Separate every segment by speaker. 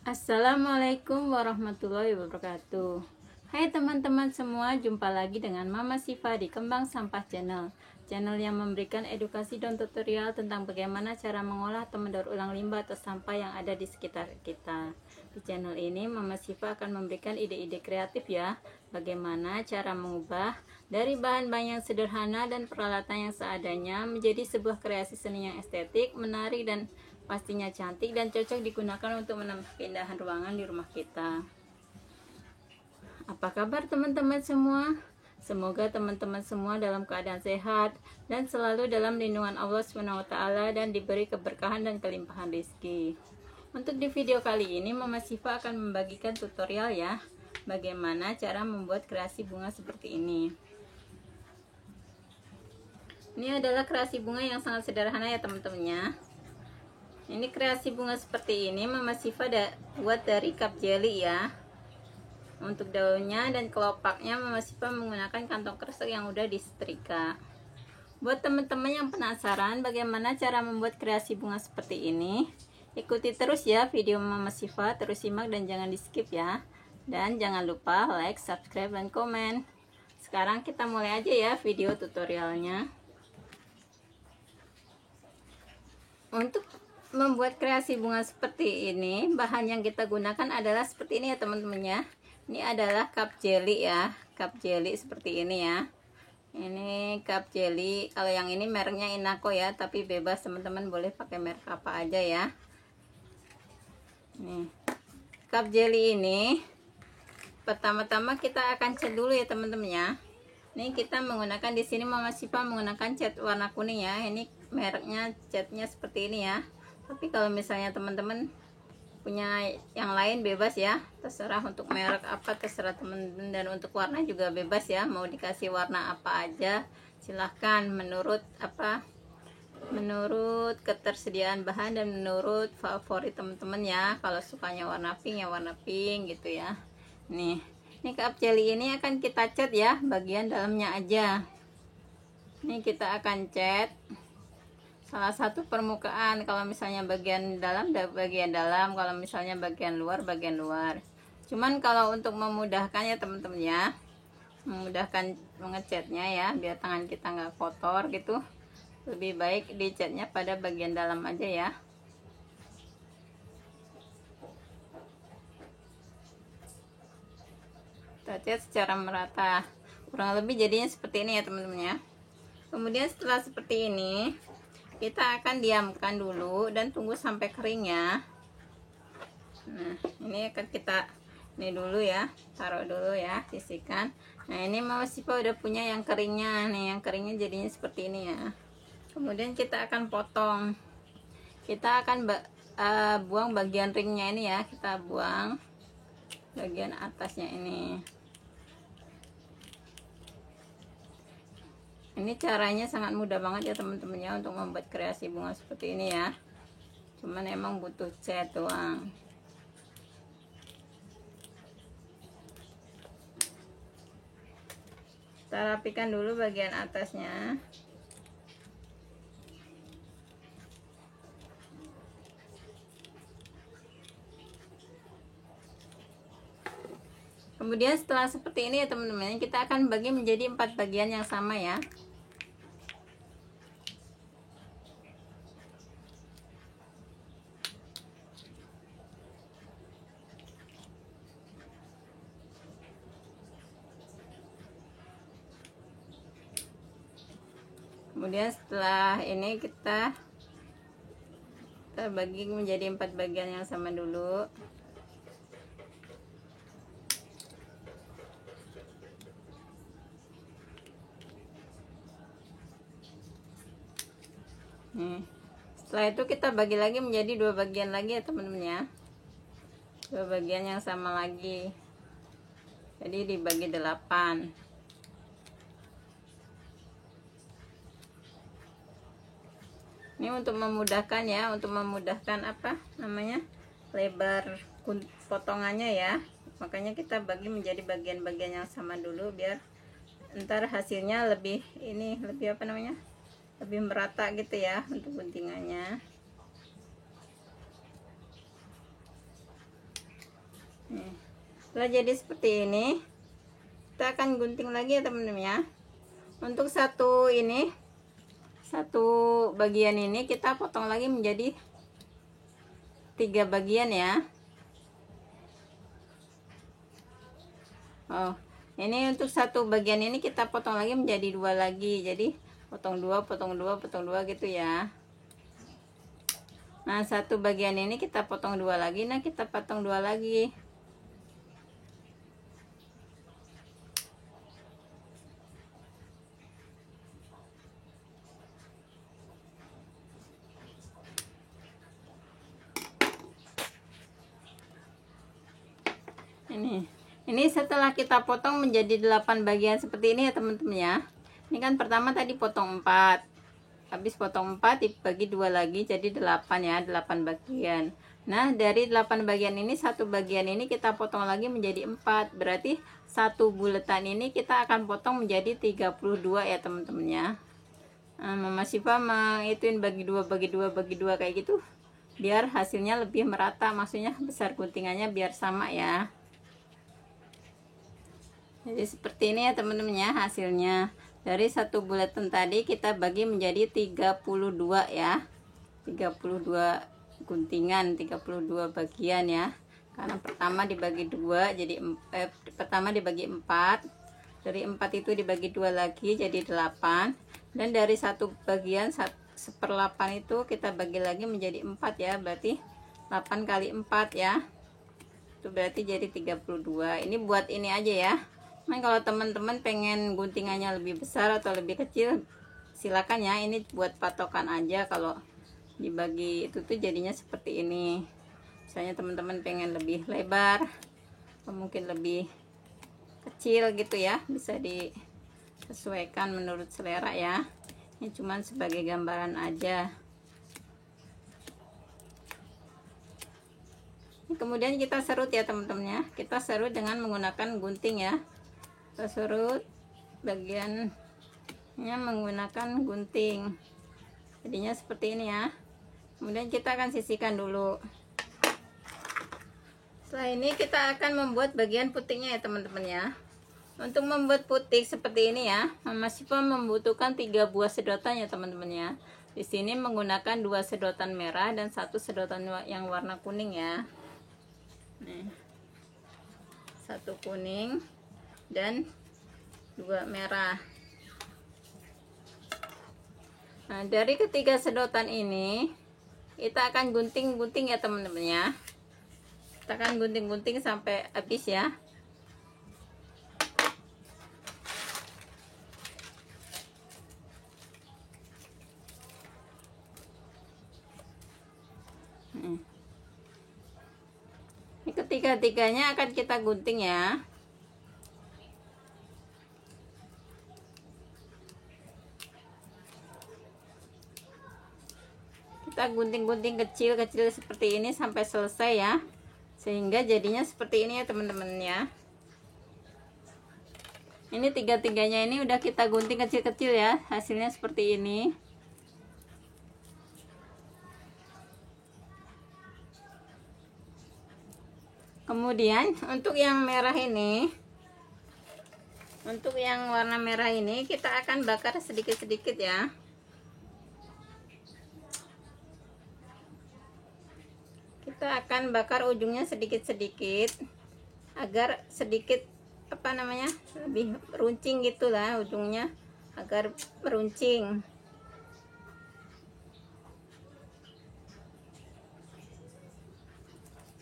Speaker 1: Assalamualaikum warahmatullahi wabarakatuh. Hai teman-teman semua, jumpa lagi dengan Mama Siva di Kembang Sampah Channel. Channel yang memberikan edukasi dan tutorial tentang bagaimana cara mengolah atau mendaur ulang limbah atau sampah yang ada di sekitar kita. Di channel ini Mama Siva akan memberikan ide-ide kreatif ya, bagaimana cara mengubah dari bahan-bahan yang sederhana dan peralatan yang seadanya menjadi sebuah kreasi seni yang estetik, menarik, dan pastinya cantik dan cocok digunakan untuk menambah keindahan ruangan di rumah kita. Apa kabar teman-teman semua? Semoga teman-teman semua dalam keadaan sehat dan selalu dalam lindungan Allah SWT dan diberi keberkahan dan kelimpahan rezeki. Untuk di video kali ini Mama Siva akan membagikan tutorial ya, bagaimana cara membuat kreasi bunga seperti ini. Ini adalah kreasi bunga yang sangat sederhana ya teman-temannya. Ini kreasi bunga seperti ini Mama Siva buat dari cup jelly ya. Untuk daunnya dan kelopaknya Mama Siva menggunakan kantong kresek yang udah disetrika. Buat teman-teman yang penasaran bagaimana cara membuat kreasi bunga seperti ini, ikuti terus ya video Mama Siva, terus simak dan jangan di skip ya. Dan jangan lupa like, subscribe, dan komen. Sekarang kita mulai aja ya video tutorialnya. Untuk membuat kreasi bunga seperti ini, bahan yang kita gunakan adalah seperti ini ya teman-teman ya. Ini adalah cup jelly ya, cup jelly seperti ini ya. Ini cup jelly, kalau yang ini mereknya Inako ya, tapi bebas teman-teman, boleh pakai merek apa aja ya. Nih, cup jelly ini pertama-tama kita akan cat dulu ya teman-teman ya. Ini kita menggunakan di sini Mama Siva menggunakan cat warna kuning ya. Ini mereknya catnya seperti ini ya. Tapi kalau misalnya teman-teman punya yang lain bebas ya, terserah untuk merek apa terserah teman-teman, dan untuk warna juga bebas ya, mau dikasih warna apa aja silahkan menurut ketersediaan bahan dan menurut favorit teman-teman ya. Kalau sukanya warna pink ya warna pink gitu ya. Ini cup jelly ini akan kita cat ya, bagian dalamnya aja. Ini kita akan cat salah satu permukaan, kalau misalnya bagian dalam, kalau misalnya bagian luar. Cuman kalau untuk memudahkan ya teman-teman ya, memudahkan mengecatnya ya, biar tangan kita nggak kotor gitu, lebih baik dicatnya pada bagian dalam aja ya. Kita cat secara merata, kurang lebih jadinya seperti ini ya teman-teman ya. Kemudian setelah seperti ini, kita akan diamkan dulu dan tunggu sampai kering ya. Nah, ini akan kita ini dulu ya, taruh dulu ya, sisihkan. Nah, ini Mama Siva udah punya yang keringnya nih, yang keringnya jadinya seperti ini ya. Kemudian kita akan potong. Kita akan buang bagian ringnya ini ya, kita buang bagian atasnya ini. Ini caranya sangat mudah banget ya teman-teman ya, untuk membuat kreasi bunga seperti ini ya. Cuman emang butuh cat doang. Kita rapikan dulu bagian atasnya. Kemudian setelah seperti ini ya teman-teman, kita akan bagi menjadi 4 bagian yang sama ya. Kemudian setelah ini kita bagi menjadi 4 bagian yang sama dulu. Nih, setelah itu kita bagi lagi menjadi 2 bagian lagi ya teman-teman ya. 2 bagian yang sama lagi. Jadi dibagi 8. Ini untuk memudahkan ya, untuk memudahkan lebar potongannya ya. Makanya kita bagi menjadi bagian-bagian yang sama dulu, biar ntar hasilnya lebih lebih merata gitu ya untuk guntingannya. Nih, setelah jadi seperti ini, kita akan gunting lagi ya teman-teman ya. Untuk satu bagian ini kita potong lagi menjadi 3 bagian ya. Oh, ini untuk satu bagian ini kita potong lagi menjadi 2 lagi. Jadi potong 2, potong 2, potong 2 gitu ya. Nah, satu bagian ini kita potong 2 lagi. Nah, kita potong 2 lagi. Ini setelah kita potong menjadi 8 bagian seperti ini ya teman-teman ya. Ini kan pertama tadi potong 4. Habis potong 4 dibagi 2 lagi jadi 8 ya, 8 bagian. Nah, dari 8 bagian ini satu bagian ini kita potong lagi menjadi 4. Berarti satu buletan ini kita akan potong menjadi 32 ya teman-teman ya. Nah, Mama Syifa mengituin bagi 2 bagi 2 bagi 2 kayak gitu. Biar hasilnya lebih merata, maksudnya besar guntingannya biar sama ya. Jadi seperti ini ya teman-teman ya hasilnya. Dari satu bulatan tadi kita bagi menjadi 32 ya. 32 guntingan, 32 bagian ya. Karena pertama dibagi 2 jadi pertama dibagi 4. Dari 4 itu dibagi 2 lagi jadi 8. Dan dari satu bagian 1/8 itu kita bagi lagi menjadi 4 ya. Berarti 8 kali 4 ya. Itu berarti jadi 32. Ini buat ini aja ya. Nah, kalau teman-teman pengen guntingannya lebih besar atau lebih kecil, silakan ya. Ini buat patokan aja. Kalau dibagi itu tuh jadinya seperti ini. Misalnya teman-teman pengen lebih lebar atau mungkin lebih kecil gitu ya, bisa disesuaikan menurut selera ya. Ini cuman sebagai gambaran aja. Kemudian kita serut ya teman-teman ya. Kita serut dengan menggunakan gunting ya. Kita serut bagiannya menggunakan gunting. Jadinya seperti ini ya. Kemudian kita akan sisihkan dulu. Setelah ini kita akan membuat bagian putiknya ya teman-teman ya. Untuk membuat putik seperti ini ya, Mama Syifa membutuhkan 3 buah sedotan ya teman-teman ya. Di sini menggunakan 2 sedotan merah dan 1 sedotan yang warna kuning ya. Nih, 1 kuning dan 2 merah. Nah, dari ketiga sedotan ini kita akan gunting-gunting ya teman-teman ya. Kita akan gunting-gunting sampai habis ya. Ini ketiga-tiganya akan kita gunting ya. Kita gunting-gunting kecil-kecil seperti ini sampai selesai ya, sehingga jadinya seperti ini ya teman-teman ya. Ini tiga-tiganya ini udah kita gunting kecil-kecil ya, hasilnya seperti ini. Kemudian untuk yang merah ini, untuk yang warna merah ini kita akan bakar sedikit-sedikit ya. Kita akan bakar ujungnya sedikit-sedikit agar sedikit lebih meruncing gitulah ujungnya, agar meruncing.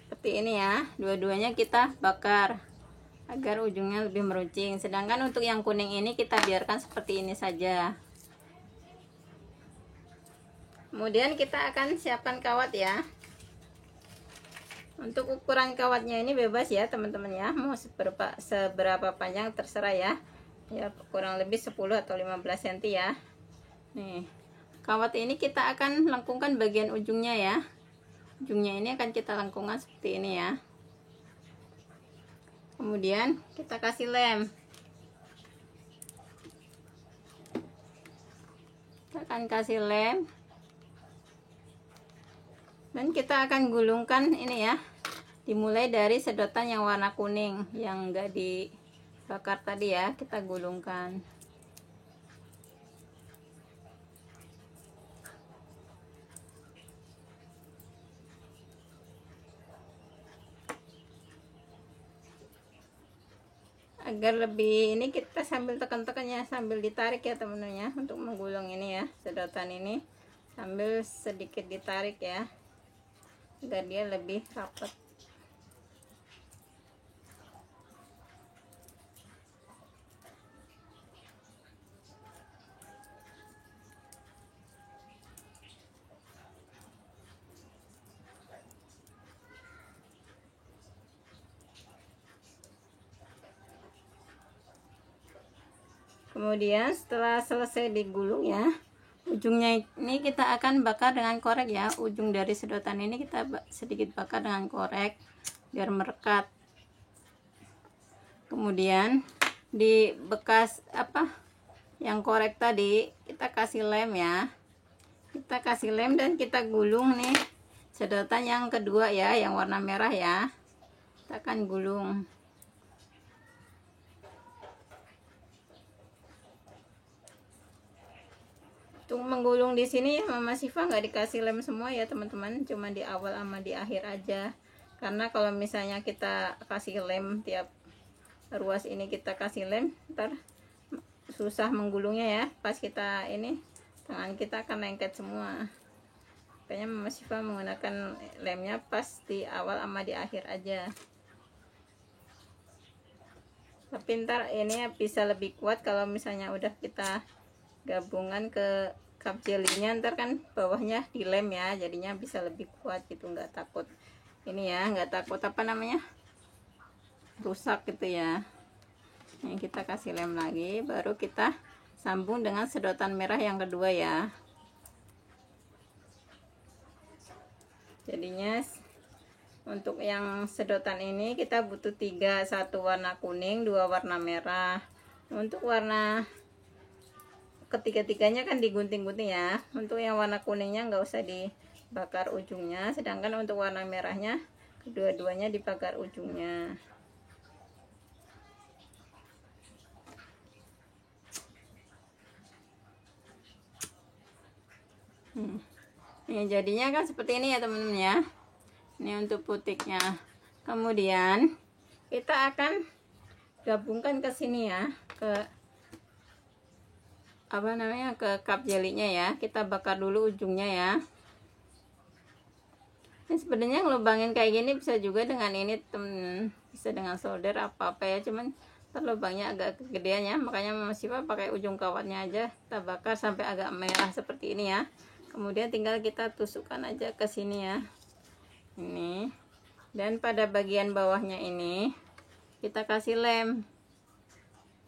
Speaker 1: Seperti ini ya, dua-duanya kita bakar agar ujungnya lebih meruncing. Sedangkan untuk yang kuning ini kita biarkan seperti ini saja. Kemudian kita akan siapkan kawat ya. Untuk ukuran kawatnya ini bebas ya teman-teman ya, mau seberapa panjang terserah ya. Ya kurang lebih 10 atau 15 cm ya. Nih, kawat ini kita akan lengkungkan bagian ujungnya ya. Ujungnya ini akan kita lengkungkan seperti ini ya. Kemudian kita kasih lem. Kita akan kasih lem. Dan kita akan gulungkan ini ya Dimulai dari sedotan yang warna kuning yang enggak dibakar tadi ya, kita gulungkan. Agar lebih ini kita sambil tekan-tekan ya, sambil ditarik ya teman-teman ya, untuk menggulung ini ya, sedotan ini sambil sedikit ditarik ya, agar dia lebih rapat. Kemudian setelah selesai digulung ya, ujungnya ini kita akan bakar dengan korek ya. Ujung dari sedotan ini kita sedikit bakar dengan korek biar merekat. Kemudian di bekas yang korek tadi kita kasih lem ya. Kita kasih lem dan kita gulung nih sedotan yang kedua ya, yang warna merah ya. Kita akan gulung. Untuk menggulung di sini Mama Siva nggak dikasih lem semua ya teman-teman, cuma di awal sama di akhir aja. Karena kalau misalnya kita kasih lem tiap ruas ini, kita kasih lem, ntar susah menggulungnya ya. Pas kita ini tangan kita akan lengket semua. Makanya Mama Siva menggunakan lemnya pas di awal sama di akhir aja. Tapi ntar ini bisa lebih kuat kalau misalnya udah kita gabungan ke cup jelinya, ntar kan bawahnya dilem ya, jadinya bisa lebih kuat gitu, nggak takut ini ya, nggak takut rusak gitu ya. Ini kita kasih lem lagi, baru kita sambung dengan sedotan merah yang kedua ya. Jadinya untuk yang sedotan ini kita butuh 3, 1 warna kuning, 2 warna merah. Untuk warna ketiga-tiganya kan digunting-gunting ya. Untuk yang warna kuningnya nggak usah dibakar ujungnya, sedangkan untuk warna merahnya kedua-duanya dibakar ujungnya. Ini jadinya kan seperti ini ya teman-teman ya. Ini untuk putiknya. Kemudian kita akan gabungkan ke sini ya, ke ke cup jelinya ya. Kita bakar dulu ujungnya ya. Ini sebenarnya ngelubangin kayak gini bisa juga dengan ini temen, bisa dengan solder apa-apa ya, cuman lubangnya agak kegedean ya, makanya Mama Siva pakai ujung kawatnya aja. Kita bakar sampai agak merah seperti ini ya. Kemudian tinggal kita tusukkan aja ke sini ya, ini, dan pada bagian bawahnya ini kita kasih lem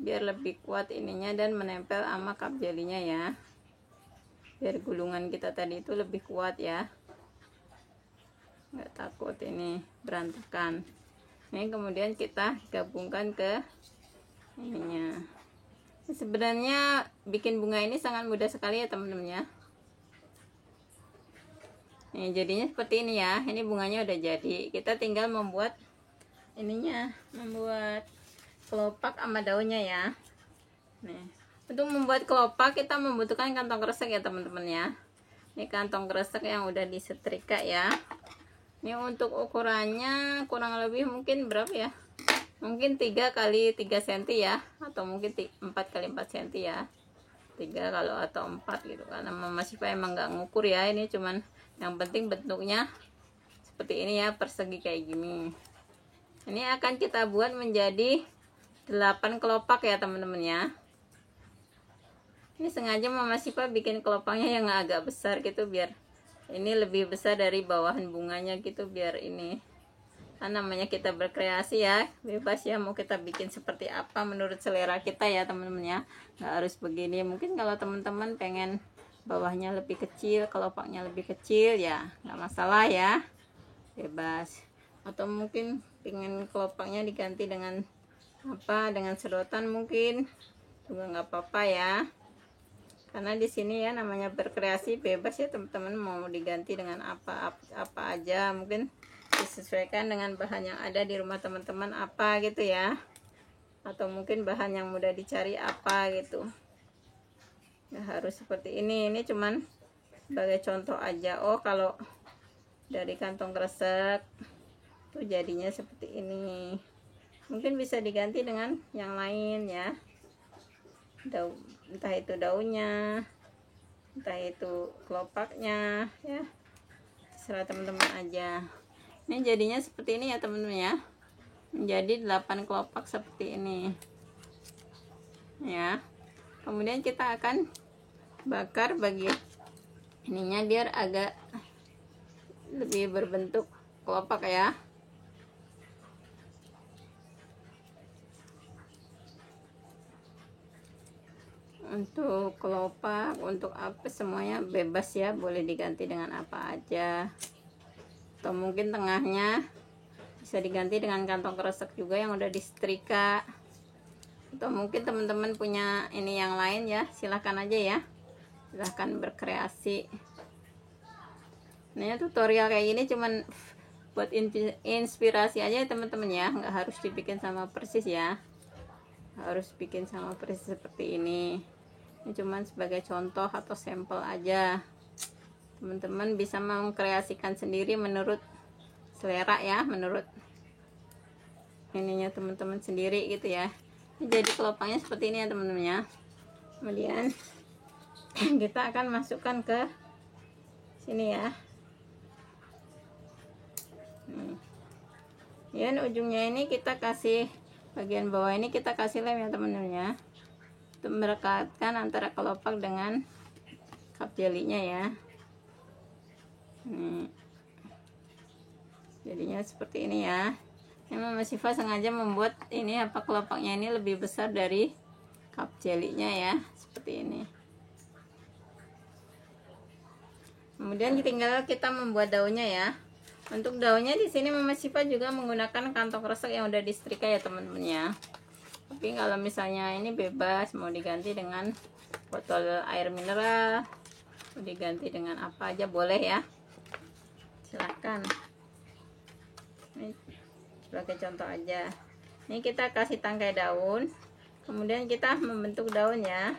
Speaker 1: biar lebih kuat ininya dan menempel sama cup jelinya ya, biar gulungan kita tadi itu lebih kuat ya, nggak takut ini berantakan. Ini kemudian kita gabungkan ke ininya. Sebenarnya bikin bunga ini sangat mudah sekali ya teman-teman ya. Nih jadinya seperti ini ya. Ini bunganya udah jadi, kita tinggal membuat ininya, membuat kelopak sama daunnya ya. Nih, untuk membuat kelopak kita membutuhkan kantong kresek ya teman-teman ya. Ini kantong kresek yang udah disetrika ya. Ini untuk ukurannya kurang lebih mungkin berapa ya, mungkin 3 kali 3 cm ya, atau mungkin 4 kali 4 cm ya, 3 kalau atau 4 gitu, karena Mama Siva emang nggak ngukur ya. Ini cuman yang penting bentuknya seperti ini ya, persegi kayak gini. Ini akan kita buat menjadi 8 kelopak ya teman-teman ya. Ini sengaja Mama Siva bikin kelopaknya yang agak besar gitu, biar ini lebih besar dari bawahan bunganya gitu, biar ini kan namanya kita berkreasi ya, bebas ya mau kita bikin seperti apa menurut selera kita ya teman-teman ya, nggak harus begini. Mungkin kalau teman-teman pengen bawahnya lebih kecil, kelopaknya lebih kecil ya nggak masalah ya, bebas. Atau mungkin pengen kelopaknya diganti dengan dengan sedotan mungkin juga nggak apa-apa ya, karena di sini ya namanya berkreasi bebas ya teman-teman, mau diganti dengan apa aja. Mungkin disesuaikan dengan bahan yang ada di rumah teman-teman apa gitu ya, atau mungkin bahan yang mudah dicari apa gitu. Nggak harus seperti ini cuman sebagai contoh aja. Oh, kalau dari kantong kresek tuh jadinya seperti ini, mungkin bisa diganti dengan yang lain ya, entah itu daunnya, entah itu kelopaknya ya, terserah teman-teman aja. Ini jadinya seperti ini ya teman-teman ya, menjadi 8 kelopak seperti ini ya. Kemudian kita akan bakar bagian ininya biar agak lebih berbentuk kelopak ya. Untuk kelopak, untuk apa, semuanya bebas ya, boleh diganti dengan apa aja, atau mungkin tengahnya bisa diganti dengan kantong kresek juga yang udah disetrika, atau mungkin teman-teman punya ini yang lain ya, silahkan aja ya, silahkan berkreasi. Ini tutorial kayak gini cuman buat inspirasi aja ya teman-teman ya, nggak harus dibikin sama persis ya, harus bikin sama persis seperti ini. Ini cuman sebagai contoh atau sampel aja, teman-teman bisa mengkreasikan sendiri menurut selera ya, menurut ininya teman-teman sendiri gitu ya. Ini jadi kelopaknya seperti ini ya teman-teman ya. Kemudian kita akan masukkan ke sini ya. Dan ujungnya ini kita kasih, bagian bawah ini kita kasih lem ya teman-teman ya, untuk merekatkan antara kelopak dengan cup jelinya ya. Jadinya seperti ini ya. Ini Mama Siva sengaja membuat ini apa, kelopaknya ini lebih besar dari cup jelinya ya, seperti ini. Kemudian tinggal kita membuat daunnya ya. Untuk daunnya di sini Mama Siva juga menggunakan kantong kresek yang udah disetrika ya teman-teman ya. Tapi kalau misalnya ini bebas, mau diganti dengan botol air mineral, mau diganti dengan apa aja boleh ya, silahkan. Ini sebagai contoh aja. Ini kita kasih tangkai daun, kemudian kita membentuk daun ya.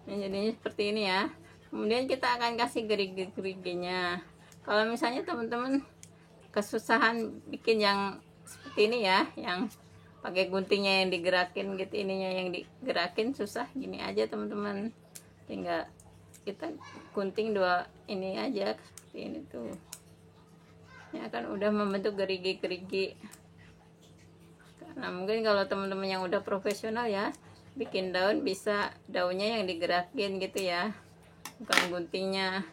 Speaker 1: Ini jadinya seperti ini ya. Kemudian kita akan kasih gerigi-geriginya. Kalau misalnya teman-teman kesusahan bikin yang seperti ini ya, yang pakai guntingnya yang digerakin gitu, ininya yang digerakin susah, gini aja teman-teman, tinggal kita gunting dua ini aja seperti ini tuh. Ini akan udah membentuk gerigi-gerigi. Karena mungkin kalau teman-teman yang udah profesional ya, bikin daun bisa daunnya yang digerakin gitu ya, bukan guntingnya.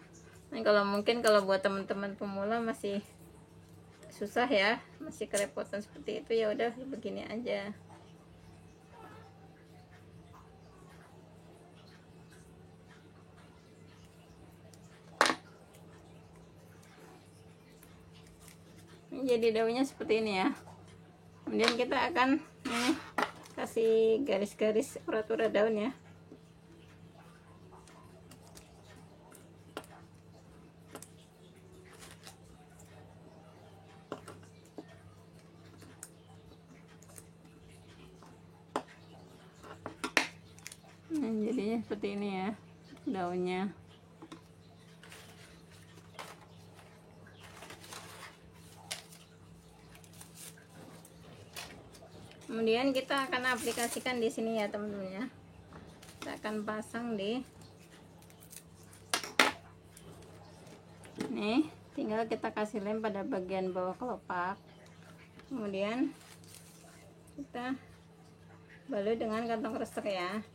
Speaker 1: Nah, kalau mungkin kalau buat teman-teman pemula masih susah ya, masih kerepotan seperti itu, ya udah begini aja. Ini jadi daunnya seperti ini ya. Kemudian kita akan ini kasih garis-garis ura-ura daun ya. Nah, jadinya seperti ini ya daunnya. Kemudian kita akan aplikasikan di sini ya teman-teman ya. Kita akan pasang di nih, tinggal kita kasih lem pada bagian bawah kelopak. Kemudian kita balut dengan kantong kresek ya.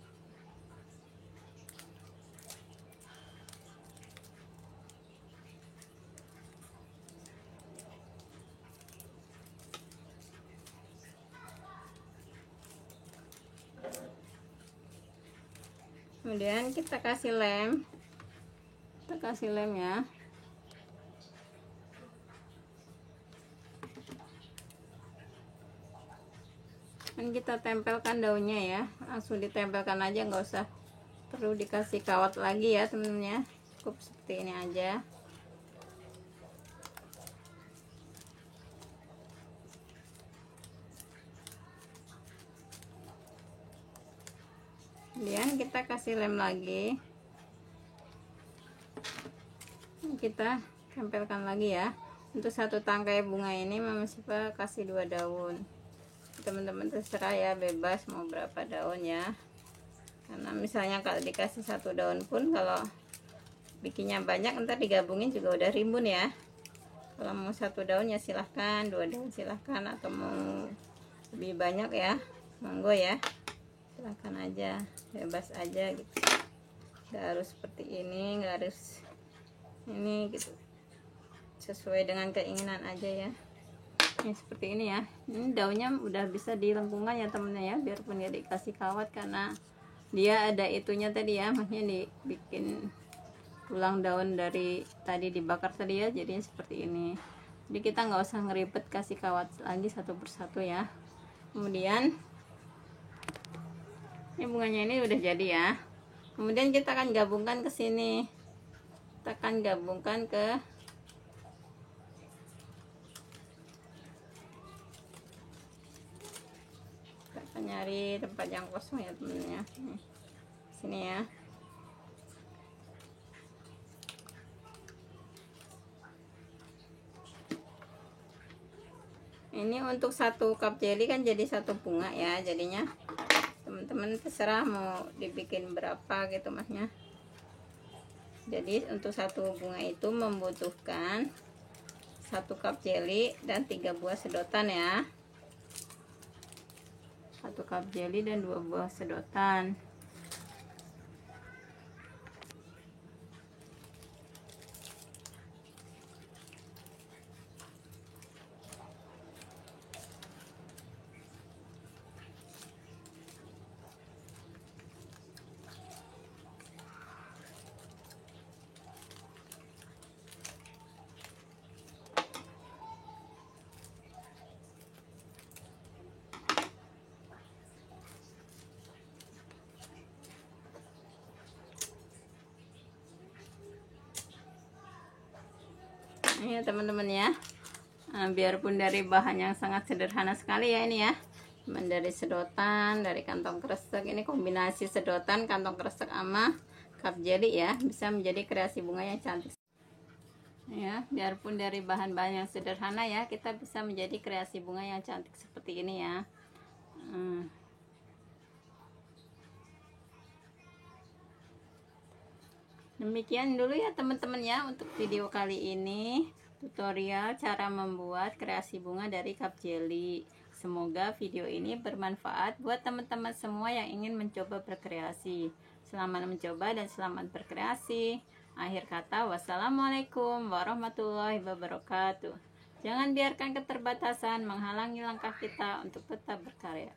Speaker 1: Kemudian kita kasih lem, ya. Dan kita tempelkan daunnya ya, langsung ditempelkan aja, nggak usah perlu dikasih kawat lagi ya teman-teman ya, cukup seperti ini aja. Kemudian kita kasih lem lagi, kita tempelkan lagi ya. Untuk satu tangkai bunga ini Mama Siva kasih 2 daun. Teman-teman terserah ya, bebas mau berapa daun ya, karena misalnya kalau dikasih 1 daun pun kalau bikinnya banyak ntar digabungin juga udah rimbun ya. Kalau mau 1 daun ya silahkan, 2 daun silahkan, atau mau lebih banyak ya monggo ya, silahkan aja, bebas aja gitu, nggak harus seperti ini, nggak harus ini gitu, sesuai dengan keinginan aja ya. Ini seperti ini ya, ini daunnya udah bisa dilengkungan ya temennya ya, biarpun dia dikasih kawat karena dia ada itunya tadi ya, maksudnya dibikin tulang daun dari tadi dibakar tadi ya, jadinya seperti ini. Jadi kita nggak usah ngeribet kasih kawat lagi satu persatu ya. Kemudian ini bunganya ini udah jadi ya, kemudian kita akan gabungkan ke sini, kita akan gabungkan ke nyari tempat yang kosong ya temennya, sini ya. Ini untuk 1 cup jelly kan jadi 1 bunga ya, jadinya teman-teman terserah mau dibikin berapa gitu masnya. Jadi untuk 1 bunga itu membutuhkan 1 cup jelly dan 3 buah sedotan ya. 1 cup jelly dan 2 buah sedotan. Ini ya teman-teman ya, nah, biarpun dari bahan yang sangat sederhana sekali ya ini ya, cuman dari sedotan, dari kantong kresek, ini kombinasi sedotan, kantong kresek sama cup jelly ya, bisa menjadi kreasi bunga yang cantik ya. Biarpun dari bahan-bahan yang sederhana ya, kita bisa menjadi kreasi bunga yang cantik seperti ini ya. Demikian dulu ya teman-teman ya untuk video kali ini, tutorial cara membuat kreasi bunga dari cup jelly. Semoga video ini bermanfaat buat teman-teman semua yang ingin mencoba berkreasi. Selamat mencoba dan selamat berkreasi. Akhir kata, wassalamualaikum warahmatullahi wabarakatuh. Jangan biarkan keterbatasan menghalangi langkah kita untuk tetap berkarya.